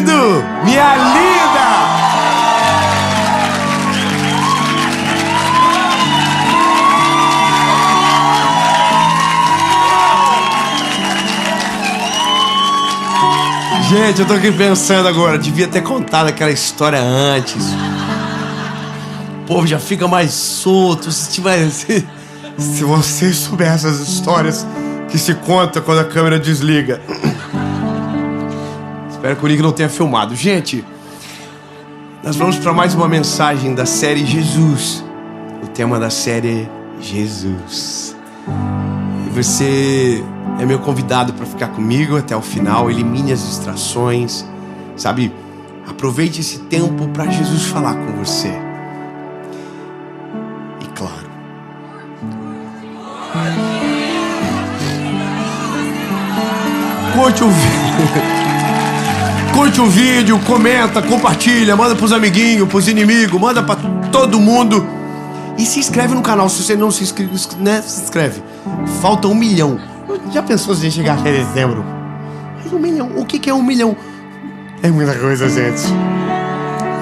lindo, minha linda. Gente, eu tô aqui pensando agora, devia ter contado aquela história antes. O povo já fica mais solto. Se vocês soubessem as histórias que se conta quando a câmera desliga. Espero que o Nick não tenha filmado. Gente, nós vamos para mais uma mensagem da série Jesus. O tema da série é Jesus. E você é meu convidado para ficar comigo até o final. Elimine as distrações, sabe? Aproveite esse tempo para Jesus falar com você. E claro, curte o vídeo, comenta, compartilha, manda pros amiguinhos, pros inimigos, manda pra todo mundo. E se inscreve no canal. Se você não se inscreve, né? Se inscreve. Falta 1 milhão. Já pensou se a gente chegar até dezembro? 1 milhão. O que é 1 milhão? É muita coisa, gente.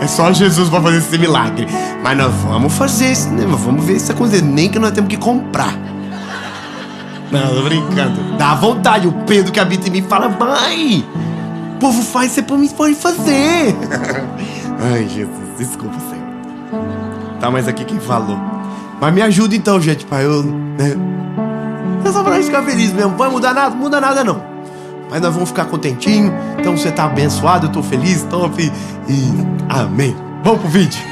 É só Jesus pra fazer esse milagre. Mas nós vamos fazer isso, né? Vamos ver se acontecer. Nem que nós temos que comprar. Não, tô brincando. Dá vontade. O Pedro que habita em mim fala: mãe, o povo faz, você pode fazer. Ai, Jesus, desculpa, Senhor. Tá, mas aqui quem falou. Mas me ajuda então, gente, pra eu, né? É só pra gente ficar feliz mesmo. Vai mudar nada? Muda nada não. Mas nós vamos ficar contentinho. Então você tá abençoado, eu tô feliz, top. E amém. Vamos pro vídeo.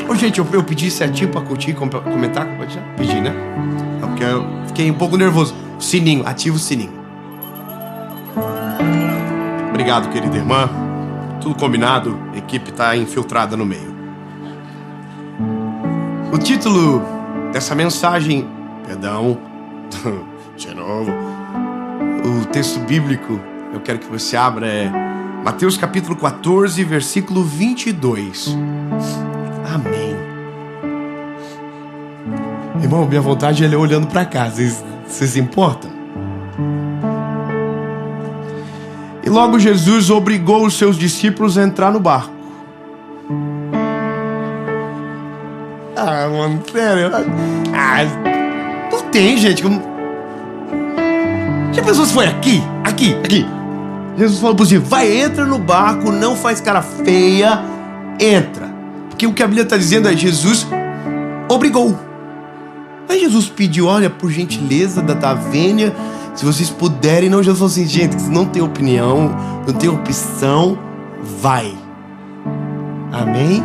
Ô, gente, eu pedi certinho pra curtir, comentar, compartilhar? Pedi, né? É porque eu fiquei um pouco nervoso. Sininho, ativa o sininho. Obrigado, querida irmã. Tudo combinado, a equipe tá infiltrada no meio. O título dessa mensagem, de novo, o texto bíblico, eu quero que você abra, é Mateus capítulo 14, versículo 22. Amém. Irmão, minha vontade é ler olhando pra cá, vocês se importam? E logo Jesus obrigou os seus discípulos a entrar no barco. Ah, mano, sério. Não tem, gente. Já pensou se foi aqui? Aqui. Jesus falou pro discípulo: vai, entra no barco, não faz cara feia, entra. Porque o que a Bíblia está dizendo é: Jesus obrigou. Aí Jesus pediu: olha, por gentileza da vênia, se vocês puderem. Não, Jesus falou assim: gente, não tem opinião, não tem opção, vai. Amém?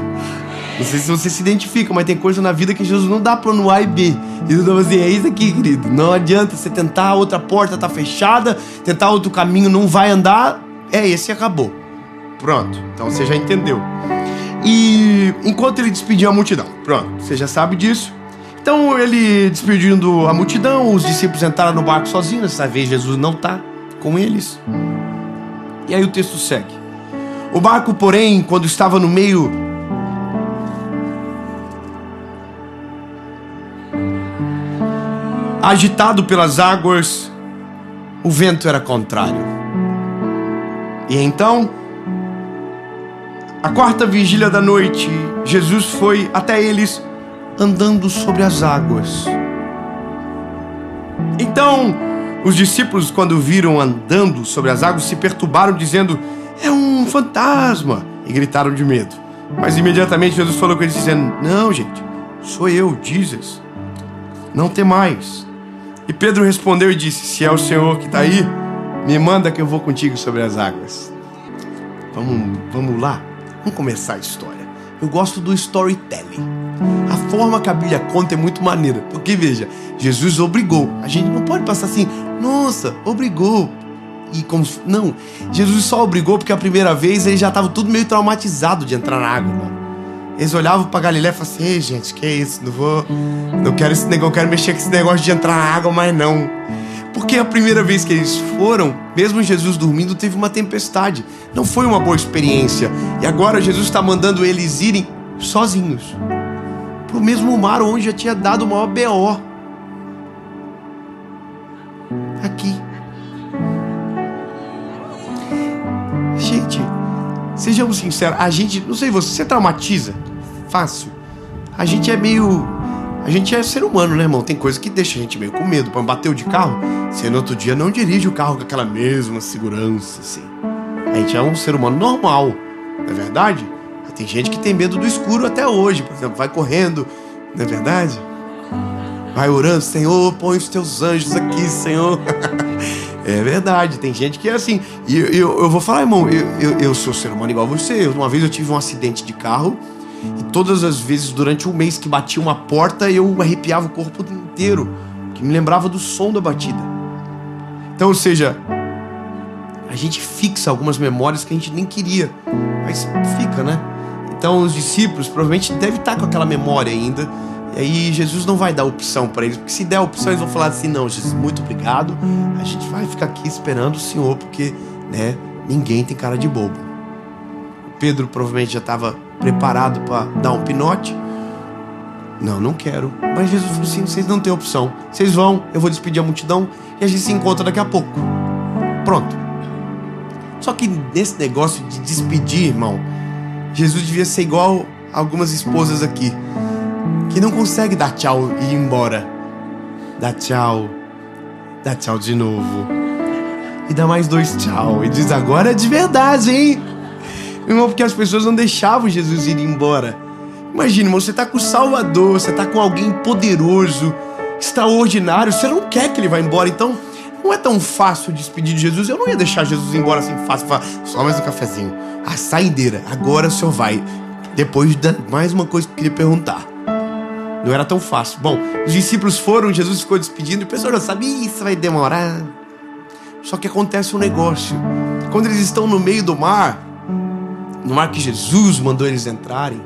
Não sei se você se identifica, mas tem coisa na vida que Jesus não dá plano A e B. Jesus falou assim: é isso aqui, querido. Não adianta você tentar, outra porta tá fechada, tentar outro caminho não vai andar. É esse e acabou. Pronto, então você já entendeu. E enquanto ele despediu a multidão, pronto, você já sabe disso. Então ele despedindo a multidão, os discípulos entraram no barco sozinhos. Dessa vez Jesus não está com eles. E aí o texto segue. O barco, porém, quando estava no meio agitado pelas águas, o vento era contrário. E então, a 4ª vigília da noite, Jesus foi até eles andando sobre as águas. Então, os discípulos, quando o viram andando sobre as águas, se perturbaram, dizendo: é um fantasma, e gritaram de medo. Mas imediatamente Jesus falou com eles, dizendo: não, gente, sou eu, Jesus, não temais. E Pedro respondeu e disse: se é o Senhor que está aí, me manda que eu vou contigo sobre as águas. Vamos lá? Vamos começar a história. Eu gosto do storytelling. A forma que a Bíblia conta é muito maneira. Porque, veja, Jesus obrigou. A gente não pode passar assim: nossa, obrigou. E como... Não, Jesus só obrigou porque a primeira vez ele já estava tudo meio traumatizado de entrar na água, mano. Eles olhavam pra Galileia e falavam assim: ei, gente, que é isso? Não quero esse negócio, quero mexer com esse negócio de entrar na água, mas não. Porque a primeira vez que eles foram, mesmo Jesus dormindo, teve uma tempestade. Não foi uma boa experiência. E agora Jesus está mandando eles irem sozinhos para o mesmo mar onde já tinha dado o maior B.O. aqui. Gente, sejamos sinceros, a gente, não sei você traumatiza fácil. A gente é ser humano, né, irmão? Tem coisa que deixa a gente meio com medo. Para bater de carro, você no outro dia não dirige o carro com aquela mesma segurança, assim. A gente é um ser humano normal, não é verdade? Tem gente que tem medo do escuro até hoje, por exemplo, vai correndo, não é verdade? Vai orando, Senhor, põe os teus anjos aqui, Senhor. É verdade, tem gente que é assim. E eu vou falar, irmão, eu sou ser humano igual você. Uma vez eu tive um acidente de carro e todas as vezes durante um mês que batia uma porta, eu arrepiava o corpo inteiro, que me lembrava do som da batida. Então, ou seja, a gente fixa algumas memórias que a gente nem queria, mas fica, né? Então os discípulos provavelmente devem estar com aquela memória ainda. E aí Jesus não vai dar opção para eles, porque se der opção eles vão falar assim: não, Jesus, muito obrigado, a gente vai ficar aqui esperando o Senhor, porque, né, ninguém tem cara de bobo. Pedro provavelmente já estava preparado para dar um pinote. Não quero. Mas Jesus falou assim: vocês não têm opção, vocês vão, eu vou despedir a multidão e a gente se encontra daqui a pouco. Pronto. Só que nesse negócio de despedir, irmão, Jesus devia ser igual a algumas esposas aqui, que não consegue dar tchau e ir embora. Dá tchau de novo, e dá mais 2 tchau, e diz: agora é de verdade, hein? Irmão, porque as pessoas não deixavam Jesus ir embora. Imagina, irmão, você tá com o Salvador, você tá com alguém poderoso, extraordinário, você não quer que ele vá embora, então não é tão fácil despedir de Jesus. Eu não ia deixar Jesus ir embora assim fácil, só mais um cafezinho, a saideira, agora o senhor vai. Depois, mais uma coisa que eu queria perguntar. Não era tão fácil. Bom, os discípulos foram, Jesus ficou despedindo e o pessoal já sabia: isso vai demorar. Só que acontece um negócio. Quando eles estão no meio do mar, no mar que Jesus mandou eles entrarem,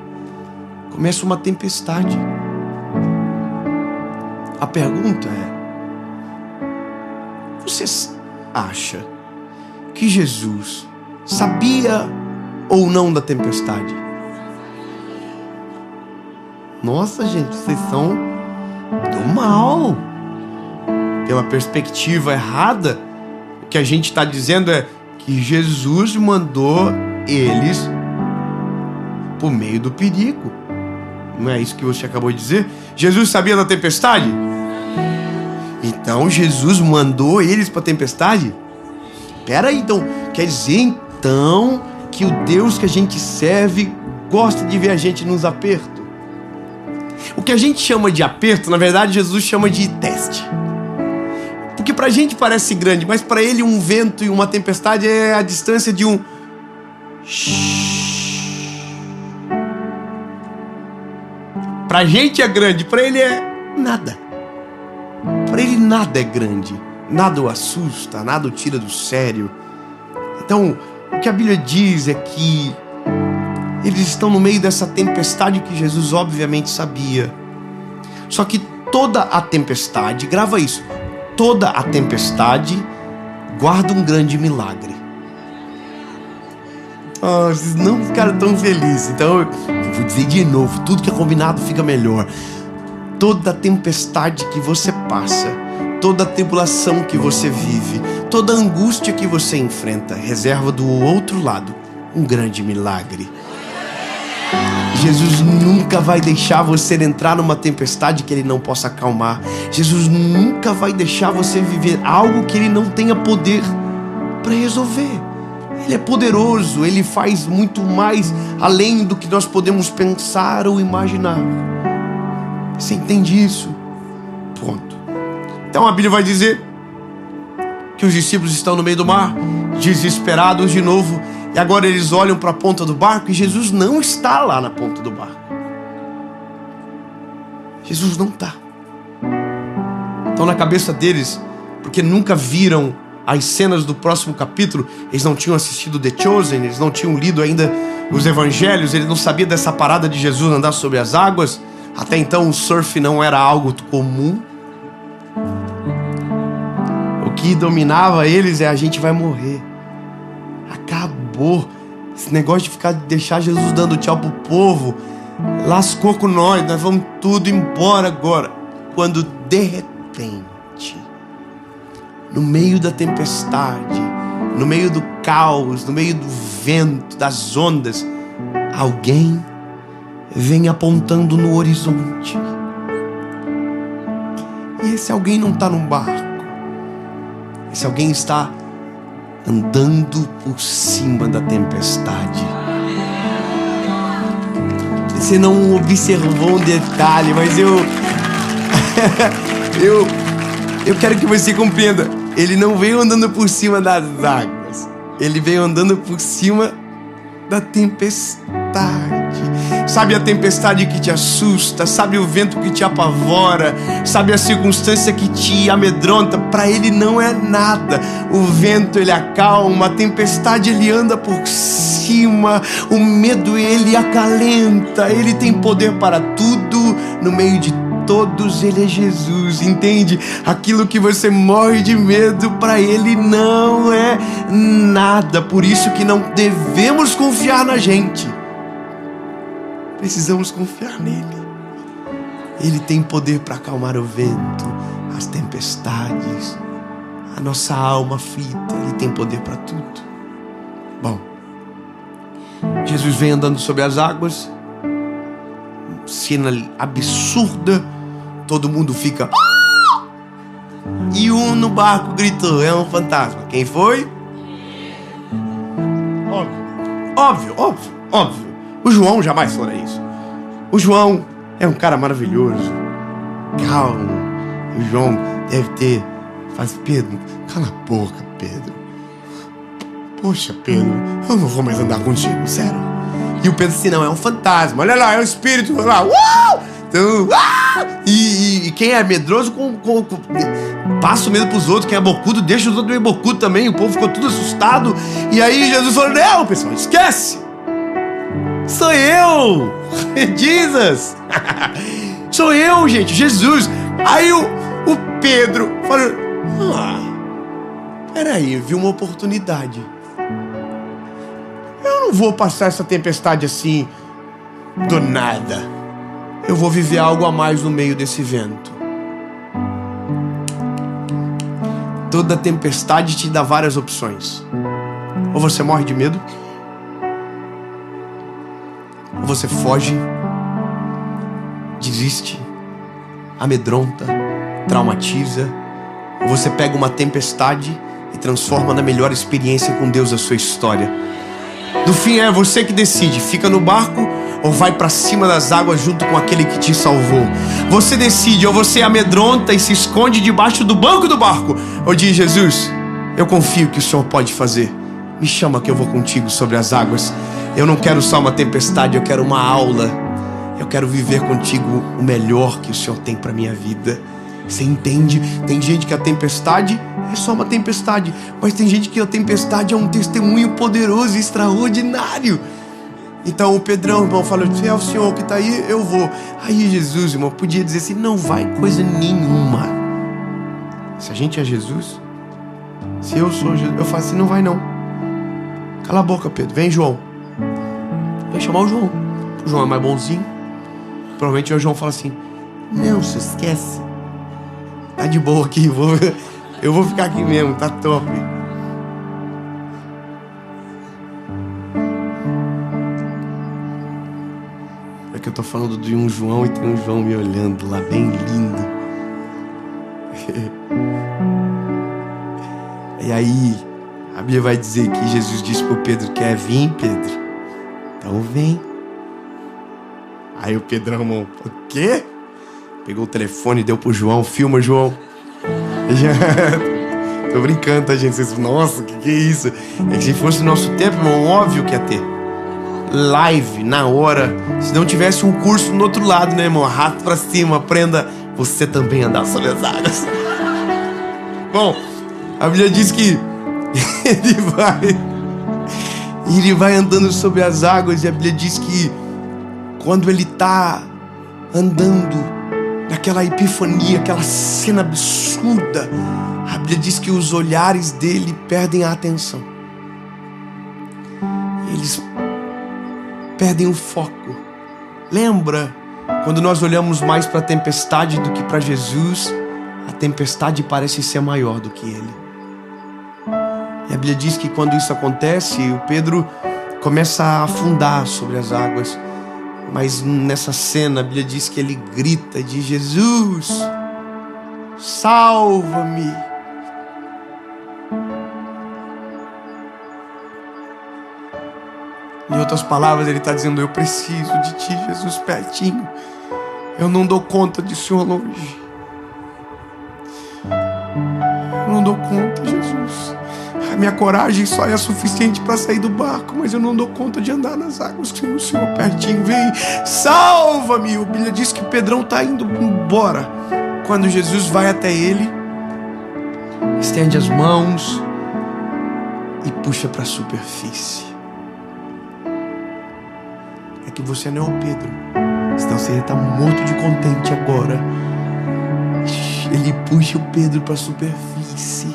começa uma tempestade. A pergunta é: você acha que Jesus sabia ou não da tempestade? Nossa, gente, vocês são do mal. Pela perspectiva errada, o que a gente está dizendo é que Jesus mandou eles por meio do perigo. Não é isso que você acabou de dizer? Jesus sabia da tempestade? Então Jesus mandou eles para a tempestade? Pera aí, então, quer dizer então que o Deus que a gente serve gosta de ver a gente nos apertos? O que a gente chama de aperto, na verdade, Jesus chama de teste. Porque pra gente parece grande, mas pra ele um vento e uma tempestade é a distância de um... Pra gente é grande, pra ele é nada. Pra ele nada é grande, nada o assusta, nada o tira do sério. Então, o que a Bíblia diz é que eles estão no meio dessa tempestade que Jesus obviamente sabia. Só que toda a tempestade, grava isso, toda a tempestade guarda um grande milagre. Oh, vocês não ficaram tão felizes, então eu vou dizer de novo, tudo que é combinado fica melhor. Toda tempestade que você passa, toda tribulação que você vive, toda angústia que você enfrenta, reserva do outro lado um grande milagre. Jesus nunca vai deixar você entrar numa tempestade que ele não possa acalmar. Jesus nunca vai deixar você viver algo que ele não tenha poder para resolver. Ele é poderoso, ele faz muito mais além do que nós podemos pensar ou imaginar. Você entende isso? Ponto. Então a Bíblia vai dizer que os discípulos estão no meio do mar, desesperados de novo, e agora eles olham para a ponta do barco e Jesus não está lá na ponta do barco. Jesus não está. Então na cabeça deles, porque nunca viram as cenas do próximo capítulo, eles não tinham assistido The Chosen, eles não tinham lido ainda os evangelhos, eles não sabiam dessa parada de Jesus andar sobre as águas. Até então o surf não era algo comum. O que dominava eles é: a gente vai morrer. Acabou. Esse negócio de deixar Jesus dando tchau pro povo lascou com nós vamos tudo embora agora. Quando de repente no meio da tempestade, no meio do caos, no meio do vento, das ondas, alguém vem apontando no horizonte. E esse alguém não está num barco. Esse alguém está andando por cima da tempestade. Você não observou um detalhe, mas eu quero que você compreenda. Ele não veio andando por cima das águas. Ele veio andando por cima da tempestade. Sabe a tempestade que te assusta? Sabe o vento que te apavora? Sabe a circunstância que te amedronta? Para ele não é nada. O vento ele acalma, a tempestade ele anda por cima, o medo ele acalenta. Ele tem poder para tudo. No meio de todos ele é Jesus, entende? Aquilo que você morre de medo, para ele não é nada. Por isso que não devemos confiar na gente. Precisamos confiar nele. Ele tem poder para acalmar o vento, as tempestades, a nossa alma aflita. Ele tem poder para tudo. Bom, Jesus vem andando sobre as águas, cena absurda, todo mundo fica... E um no barco gritou, é um fantasma. Quem foi? Óbvio. O João jamais faria isso. O João é um cara maravilhoso, calmo. O João deve ter... Pedro, cala a boca, Pedro. Poxa, Pedro, eu não vou mais andar contigo, sério. E o Pedro assim, não, é um fantasma. Olha lá, é um espírito. Olha lá, então, e quem é medroso passa o medo pros outros. Quem é bocudo deixa os outros meio bocudo também. O povo ficou tudo assustado. E aí Jesus falou, não, pessoal, esquece. Sou eu! Jesus! Sou eu, gente, Jesus! Aí o Pedro falou, peraí, eu vi uma oportunidade. Eu não vou passar essa tempestade assim, do nada. Eu vou viver algo a mais no meio desse vento. Toda tempestade te dá várias opções. Ou você morre de medo, ou você foge, desiste, amedronta, traumatiza, ou você pega uma tempestade e transforma na melhor experiência com Deus a sua história. No fim é você que decide, fica no barco ou vai para cima das águas junto com aquele que te salvou. Você decide, ou você amedronta e se esconde debaixo do banco do barco, ou diz, Jesus, eu confio que o Senhor pode fazer. Me chama que eu vou contigo sobre as águas. Eu não quero só uma tempestade, eu quero uma aula. Eu quero viver contigo o melhor que o Senhor tem para minha vida. Você entende? Tem gente que a tempestade é só uma tempestade, mas tem gente que a tempestade é um testemunho poderoso e extraordinário. Então o Pedrão, irmão, falou, se é o Senhor que está aí, eu vou. Aí Jesus, irmão, podia dizer assim, não vai coisa nenhuma. Se a gente é Jesus, se eu sou Jesus, eu falo assim, não vai não. Cala a boca, Pedro, vem João. Vai chamar o João. O João é mais bonzinho. Provavelmente o João fala assim, não, se esquece. Tá de boa aqui, eu vou ficar aqui mesmo, tá top. É que eu tô falando de um João e tem um João me olhando lá, bem lindo. E aí, a Bíblia vai dizer que Jesus disse pro Pedro, quer vir, Pedro? Então vem. Aí o Pedrão, irmão, o quê? Pegou o telefone e deu pro João, filma, João. Tô brincando, tá, gente? Vocês, nossa, que é isso? É que se fosse o nosso tempo, irmão, óbvio que ia ter live na hora. Se não tivesse um curso no outro lado, né, irmão? Rato pra cima, aprenda você também andar sobre as águas. Bom, a Bíblia diz que ele vai andando sobre as águas, e a Bíblia diz que quando ele tá andando naquela epifania, aquela cena absurda, a Bíblia diz que os olhares dele perdem a atenção. Eles perdem o foco. Lembra quando nós olhamos mais para a tempestade do que para Jesus? a tempestade parece ser maior do que ele. E a Bíblia diz que quando isso acontece, o Pedro começa a afundar sobre as águas. Mas nessa cena, a Bíblia diz que ele grita e diz: Jesus, salva-me. Em outras palavras, ele está dizendo: eu preciso de ti, Jesus, pertinho. Eu não dou conta de Senhor longe. Eu não dou conta, Jesus. A minha coragem só é suficiente para sair do barco, mas eu não dou conta de andar nas águas sem o Senhor pertinho. Vem, salva-me. A Bíblia diz que Pedrão está indo embora. Quando Jesus vai até ele, estende as mãos e puxa para a superfície. É que você não é o Pedro, senão você está morto de contente agora. Ele puxa o Pedro para a superfície.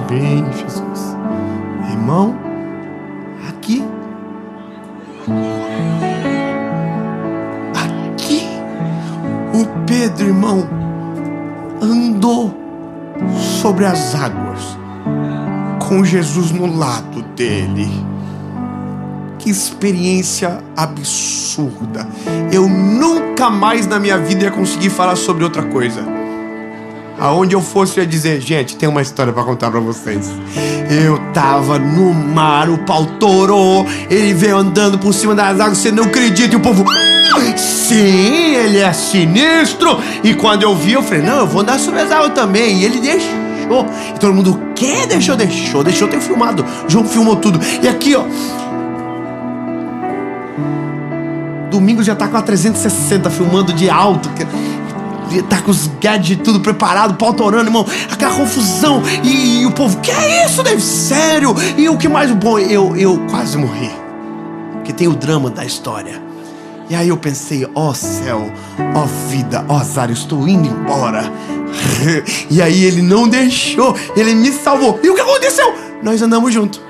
Bem, Jesus. Irmão, aqui. O Pedro, irmão, andou sobre as águas com Jesus no lado dele. Que experiência absurda. Eu nunca mais na minha vida ia conseguir falar sobre outra coisa. Aonde eu fosse, eu ia dizer: gente, tem uma história pra contar pra vocês. Eu tava no mar, o pau torou, ele veio andando por cima das águas, você não acredita, e o povo: sim, ele é sinistro. E quando eu vi, eu falei: não, eu vou andar sobre as águas também. E ele deixou. E todo mundo: o quê? Deixou, ter filmado. O João filmou tudo. E aqui, ó, Domingos já tá com a 360 filmando de alto. Tá com os gadgets tudo preparado, pau torando, irmão, aquela confusão, e o povo: que é isso, Dave? Sério? E o que mais bom, eu quase morri, porque tem o drama da história. E aí eu pensei: ó céu, ó vida, ó azar, eu estou indo embora. E aí ele não deixou, ele me salvou. E o que aconteceu? Nós andamos juntos.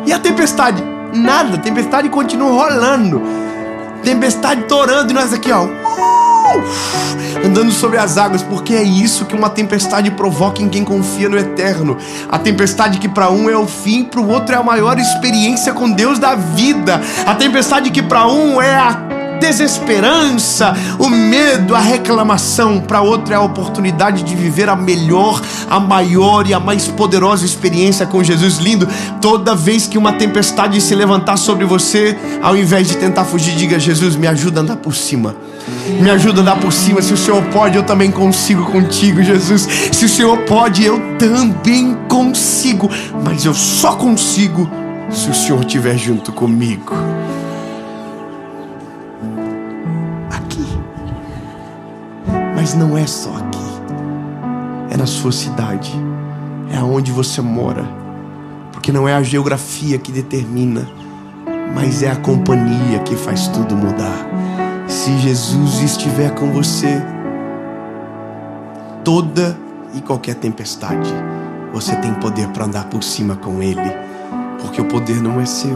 E a tempestade? Nada, a tempestade continua rolando, tempestade torando, e nós aqui, ó, andando sobre as águas, porque é isso que uma tempestade provoca em quem confia no eterno. A tempestade que para um é o fim, para o outro é a maior experiência com Deus da vida. A tempestade que para um é a desesperança, o medo, a reclamação, para outro é a oportunidade de viver a melhor, a maior e a mais poderosa experiência com Jesus. Lindo. Toda vez que uma tempestade se levantar sobre você, ao invés de tentar fugir, diga: Jesus, me ajuda a andar por cima. Me ajuda a andar por cima. Se o Senhor pode, eu também consigo contigo, Jesus. Se o Senhor pode, eu também consigo. Mas eu só consigo se o Senhor estiver junto comigo. Mas não é só aqui, é na sua cidade, é aonde você mora, porque não é a geografia que determina, mas é a companhia que faz tudo mudar. Se Jesus estiver com você, toda e qualquer tempestade, você tem poder para andar por cima com Ele, porque o poder não é seu,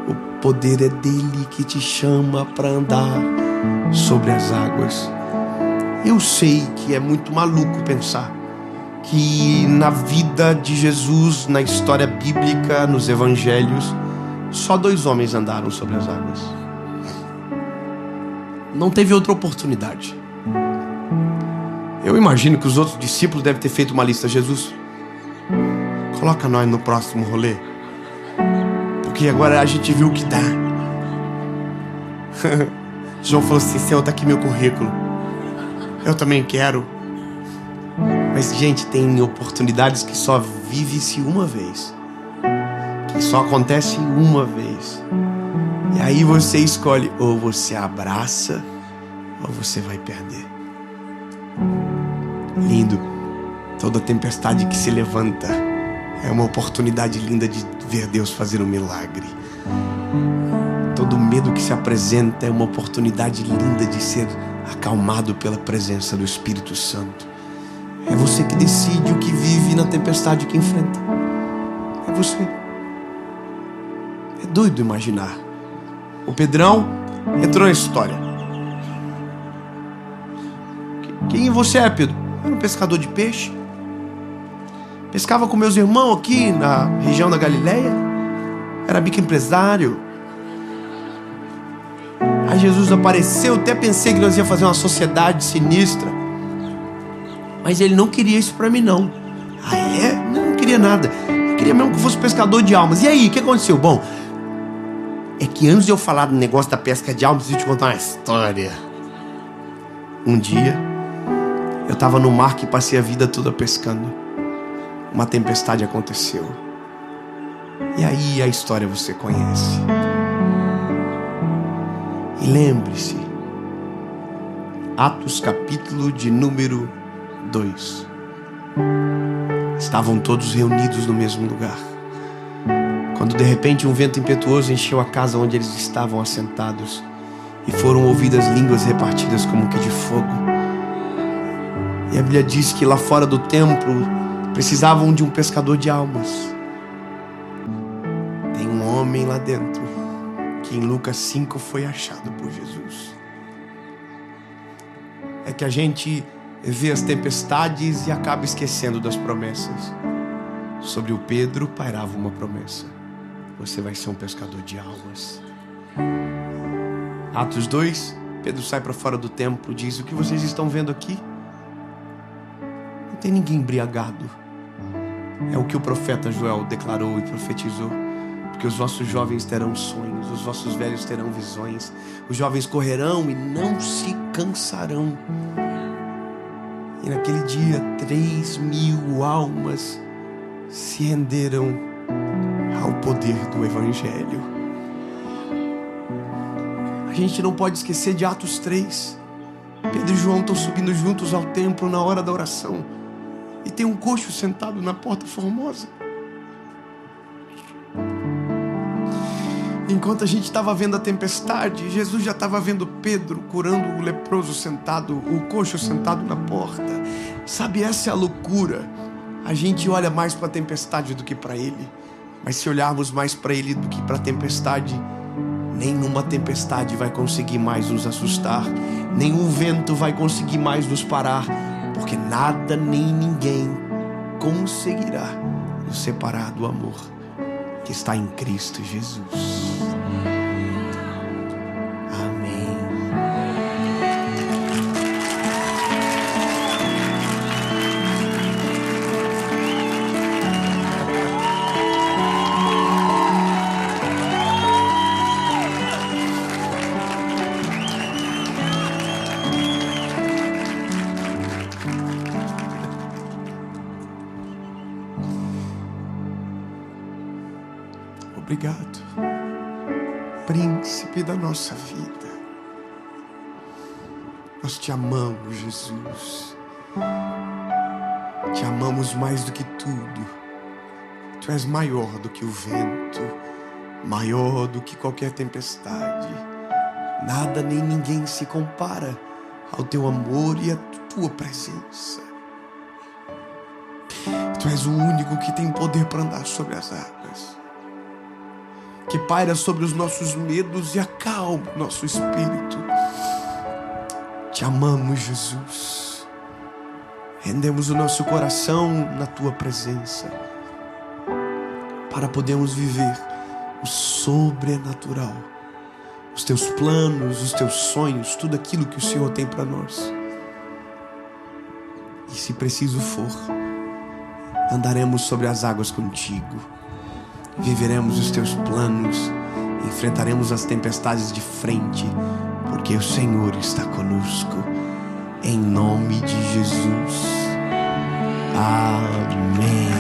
o poder é dele que te chama para andar sobre as águas. Eu sei que é muito maluco pensar que na vida de Jesus, na história bíblica, nos evangelhos, só 2 homens andaram sobre as águas. Não teve outra oportunidade. Eu imagino que os outros discípulos devem ter feito uma lista: Jesus, coloca nós no próximo rolê, porque agora a gente viu o que dá. João falou assim: Senhor, tá aqui meu currículo. Eu também quero. Mas, gente, tem oportunidades que só vive-se uma vez, que só acontece uma vez. E aí você escolhe: ou você abraça, ou você vai perder. Lindo. Toda tempestade que se levanta é uma oportunidade linda de ver Deus fazer um milagre. Todo medo que se apresenta é uma oportunidade linda de ser acalmado pela presença do Espírito Santo. É você que decide o que vive na tempestade que enfrenta. É você. É doido imaginar. O Pedrão entrou na história. Quem você é, Pedro? Eu era um pescador de peixe. Pescava com meus irmãos aqui na região da Galileia. Era microempresário. Aí Jesus apareceu, até pensei que nós ia fazer uma sociedade sinistra. Mas ele não queria isso pra mim, não. Ah, é? Não queria nada. Eu queria mesmo que eu fosse pescador de almas. E aí, o que aconteceu? Bom, é que antes de eu falar do negócio da pesca de almas, eu te contar uma história. Um dia, eu estava no mar que passei a vida toda pescando. Uma tempestade aconteceu. E aí a história você conhece. E lembre-se, Atos capítulo de número 2. Estavam todos reunidos no mesmo lugar, quando de repente um vento impetuoso encheu a casa onde eles estavam assentados, e foram ouvidas línguas repartidas como que de fogo. E a Bíblia diz que lá fora do templo precisavam de um pescador de almas. Tem um homem lá dentro que em Lucas 5 foi achado por Jesus. É que a gente vê as tempestades e acaba esquecendo das promessas. Sobre o Pedro pairava uma promessa: você vai ser um pescador de almas. Atos 2, Pedro sai para fora do templo, diz: o que vocês estão vendo aqui? Não tem ninguém embriagado. É o que o profeta Joel declarou e profetizou. Porque os vossos jovens terão sonhos, os vossos velhos terão visões, os jovens correrão e não se cansarão. E naquele dia 3.000 almas se renderam ao poder do Evangelho. A gente não pode esquecer de Atos 3. Pedro e João estão subindo juntos ao templo na hora da oração. E tem um coxo sentado na porta formosa. Enquanto a gente estava vendo a tempestade, Jesus já estava vendo Pedro curando o leproso sentado, o coxo sentado na porta. Sabe, essa é a loucura. A gente olha mais para a tempestade do que para ele. Mas se olharmos mais para ele do que para a tempestade, nenhuma tempestade vai conseguir mais nos assustar. Nenhum vento vai conseguir mais nos parar. Porque nada nem ninguém conseguirá nos separar do amor que está em Cristo Jesus. Amém. Obrigado, príncipe da nossa vida. Nós te amamos, Jesus. Te amamos mais do que tudo. Tu és maior do que o vento, maior do que qualquer tempestade. Nada nem ninguém se compara ao teu amor e à tua presença. Tu és o único que tem poder para andar sobre as águas, que paira sobre os nossos medos e acalma o nosso espírito. Te amamos, Jesus. Rendemos o nosso coração na tua presença, para podermos viver o sobrenatural, os teus planos, os teus sonhos, tudo aquilo que o Senhor tem para nós. E se preciso for, andaremos sobre as águas contigo. Viveremos os teus planos, enfrentaremos as tempestades de frente, porque o Senhor está conosco. Em nome de Jesus. Amém.